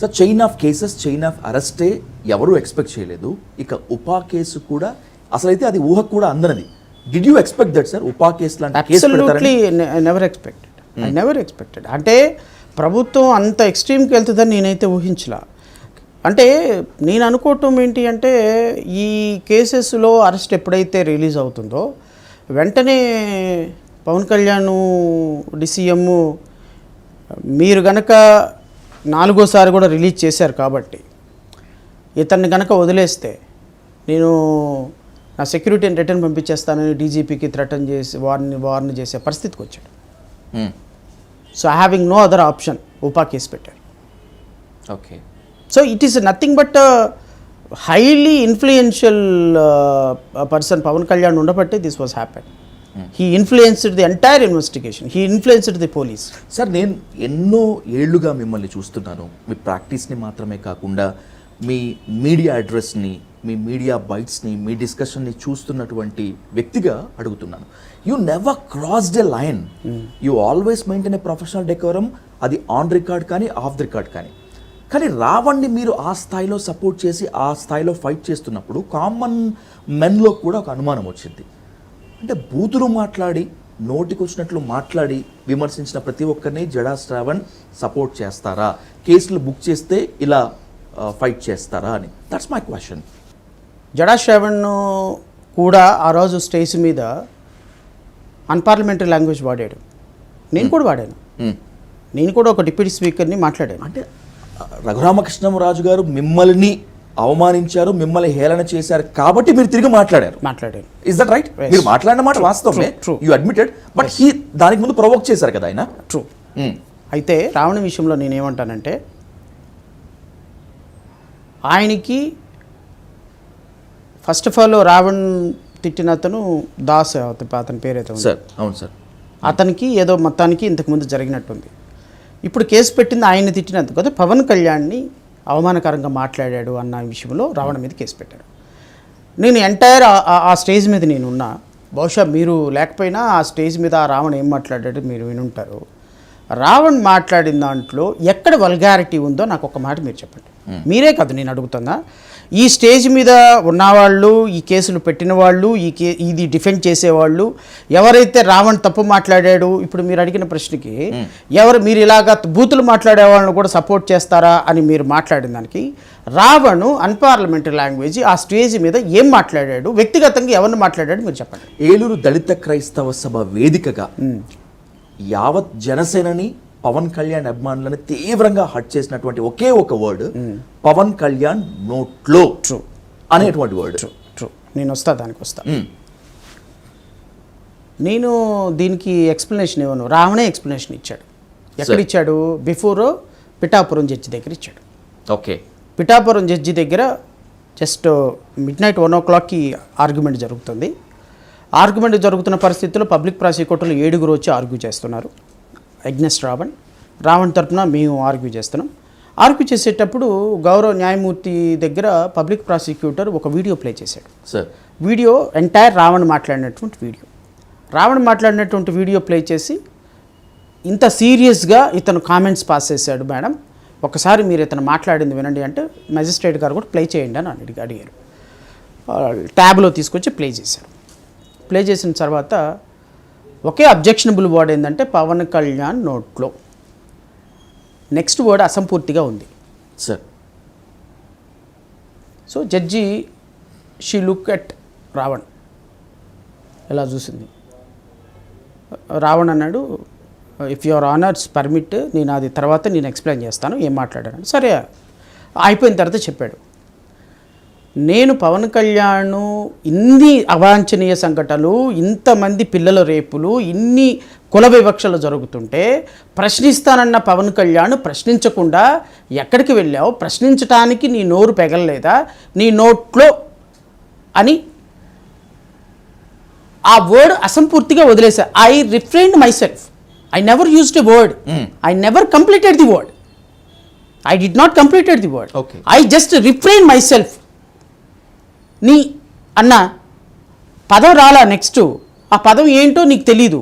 Sir chain of cases, chain of అరెస్టే ఎవరు expect చేయలేదు. ఇక ఉపా కేసు కూడా అసలైతే అది ఊహకు కూడా అందనది. Did you expect that sir? ఉపా కేసు లాంటి కేసు అబ్సల్యూట్లీ నెవర్ ఎక్స్పెక్టెడ్. అంటే ప్రభుత్వం అంత ఎక్స్ట్రీమ్కి వెళ్తుందని నేనైతే ఊహించలా. అంటే నేను అనుకోవటం ఏంటి అంటే ఈ కేసెస్లో అరెస్ట్ ఎప్పుడైతే రిలీజ్ అవుతుందో వెంటనే పవన్ కళ్యాణ్ డిసిఎం మీరు గనక 4వ సారి కూడా రిలీజ్ చేశారు కాబట్టి ఇతన్ని గనక వదిలేస్తే నేను నా సెక్యూరిటీని రిటర్న్ పంపించేస్తానని డీజీపీకి థ్రెటన్ చేసి వార్న్ చేసే పరిస్థితికి వచ్చాడు. So I having no other option, ఉపా కేసు పెట్టారు. Okay. So it is nothing but highly influential person Pawan Kalyan ఉండబట్టే this was happen. He influenced the entire investigation, he influenced the police. Sir నేను ఎన్నో ఏళ్లుగా మిమ్మల్ని చూస్తున్నాను. మీ ప్రాక్టీస్ని మాత్రమే కాకుండా మీ మీడియా అడ్రస్ని, మీ మీడియా బైట్స్ని, మీ డిస్కషన్ని చూస్తున్నటువంటి వ్యక్తిగా అడుగుతున్నాను. You never crossed a line. You always maintain a professional decorum. అది ఆన్ రికార్డ్ కానీ ఆఫ్ ది రికార్డ్ కానీ. కానీ రావణ్ణి మీరు ఆ స్థాయిలో సపోర్ట్ చేసి ఆ స్థాయిలో ఫైట్ చేస్తున్నప్పుడు కామన్ మెన్లో కూడా ఒక అనుమానం వచ్చింది. అంటే బూతులు మాట్లాడి, నోటికి వచ్చినట్లు మాట్లాడి విమర్శించిన ప్రతి ఒక్కరిని జడా శ్రావణ్ సపోర్ట్ చేస్తారా? కేసులు బుక్ చేస్తే ఇలా ఫైట్ చేస్తారా అని. That's my question. Jada Shravan కూడా ఆ రోజు స్టేజ్ మీద అన్పార్లమెంటరీ లాంగ్వేజ్ వాడాడు. నేను కూడా వాడాను. నేను కూడా ఒక డిప్యూటీ స్పీకర్ని మాట్లాడాను. అంటే రఘురామకృష్ణరాజు గారు మిమ్మల్ని అవమానించారు, మిమ్మల్ని హేళన చేశారు కాబట్టి మీరు తిరిగి మాట్లాడారు. Is that right? మీరు మాట్లాడిన మాట వాస్తవమే, యూ అడ్మిటెడ్. బట్ హీ దానికి ముందు ప్రొవోక్ చేశారు కదా ఆయన. ట్రూ. అయితే రావణ విషయంలో నేనేమంటానంటే ఆయనకి ఫస్ట్ ఆఫ్ ఆల్ రావణ్ తిట్టిన అతను దాస్, అతని పేరైతే ఉంది. అవును సార్. అతనికి ఏదో మొత్తానికి ఇంతకుముందు జరిగినట్టుంది. ఇప్పుడు కేసు పెట్టింది ఆయన్ని తిట్టినందుకు కదా, పవన్ కళ్యాణ్ని అవమానకరంగా మాట్లాడాడు అన్న విషయంలో రావణ మీద కేసు పెట్టారు. నేను ఎంటైర్ ఆ స్టేజ్ మీద నేనున్నా. బహుశా మీరు లేకపోయినా ఆ స్టేజ్ మీద ఆ రావణ్ ఏం మాట్లాడాడో మీరు వినుంటారు. రావణ్ మాట్లాడిన దాంట్లో ఎక్కడ వల్గారిటీ ఉందో నాకు ఒక మాట మీరు చెప్పండి. మీరే కాదు నేను అడుగుతున్నా, ఈ స్టేజ్ మీద ఉన్నవాళ్ళు, ఈ కేసులు పెట్టిన వాళ్ళు, ఇది డిఫెండ్ చేసేవాళ్ళు, ఎవరైతే రావణ్ తప్పు మాట్లాడాడు, ఇప్పుడు మీరు అడిగిన ప్రశ్నకి మీరు ఇలాగా బూతులు మాట్లాడే వాళ్ళని కూడా సపోర్ట్ చేస్తారా అని మీరు మాట్లాడిన దానికి రావణ్ అన్పార్లమెంటరీ లాంగ్వేజ్ ఆ స్టేజ్ మీద ఏం మాట్లాడాడు, వ్యక్తిగతంగా ఎవరిని మాట్లాడాడు మీరు చెప్పండి. ఏలూరు దళిత క్రైస్తవ సభ వేదికగా యావత్ జనసేనని, పవన్ కళ్యాణ్ అభిమానులను తీవ్రంగా హట్ చేసినటువంటి ఒకే ఒక వర్డ్ పవన్ కళ్యాణ్ నోట్లో ట్రూ అనేటువంటి వర్డ్. ట్రూ. నేను దానికి వస్తా. నేను దీనికి ఎక్స్ప్లెనేషన్ ఇవ్వను, రావణే ఎక్స్ప్లెనేషన్ ఇచ్చాడు. ఎక్కడ ఇచ్చాడు? బిఫోర్ పిఠాపురం జడ్జి దగ్గర ఇచ్చాడు. ఓకే. పిఠాపురం జడ్జి దగ్గర జస్ట్ midnight 1 o'clockకి ఆర్గ్యుమెంట్ జరుగుతుంది. ఆర్గ్యుమెంట్ జరుగుతున్న పరిస్థితుల్లో పబ్లిక్ ప్రాసిక్యూటర్లు 7 వచ్చి ఆర్గ్యూ చేస్తున్నారు అగ్నెస్ట్ రావణ్ తరపున మేము ఆర్గ్యూ చేస్తున్నాం. ఆర్గ్యూ చేసేటప్పుడు గౌరవ న్యాయమూర్తి దగ్గర పబ్లిక్ ప్రాసిక్యూటర్ ఒక వీడియో ప్లే చేశాడు. వీడియో ఎంటైర్ రావణ్ మాట్లాడినటువంటి వీడియో ప్లే చేసి ఇంత సీరియస్గా ఇతను కామెంట్స్ పాస్ చేశాడు. మేడం ఒకసారి మీరు ఇతను మాట్లాడింది వినండి అంటే మెజిస్ట్రేట్ గారు కూడా ప్లే చేయండి అని అడిగారు. ట్యాబ్లో తీసుకొచ్చి ప్లే చేశారు. ప్లే చేసిన తర్వాత ఒకే అబ్జెక్షనబుల్ వర్డ్ ఏంటంటే పవన్ కళ్యాణ్ నోట్లో. నెక్స్ట్ వర్డ్ అసంపూర్తిగా ఉంది sir. So judge she look at Ravan, ఎలా చూసింది. రావణ్ అన్నాడు, ఇఫ్ యువర్ ఆనర్స్ పర్మిట్ నేను అది తర్వాత నేను ఎక్స్ప్లెయిన్ చేస్తాను ఏం మాట్లాడాను. సరే అయిపోయిన తర్వాత చెప్పాడు, నేను పవన్ కళ్యాణ్ ఇన్ని అవాంఛనీయ సంఘటనలు, ఇంతమంది పిల్లల రేపులు, ఇన్ని కుల వివక్షలు జరుగుతుంటే ప్రశ్నిస్తానన్న పవన్ కళ్యాణ్ ప్రశ్నించకుండా ఎక్కడికి వెళ్ళావు, ప్రశ్నించడానికి నీ నోరు పెగలలేదా, నీ నోట్లో అని ఆ వర్డ్ అసంపూర్తిగా వదిలేసా. I refrained myself, I never used a word, I never completed the word, I did not completed the word, I just refrain myself. నీ అన్న పదం రాలా, నెక్స్ట్ ఆ పదం ఏంటో నీకు తెలీదు,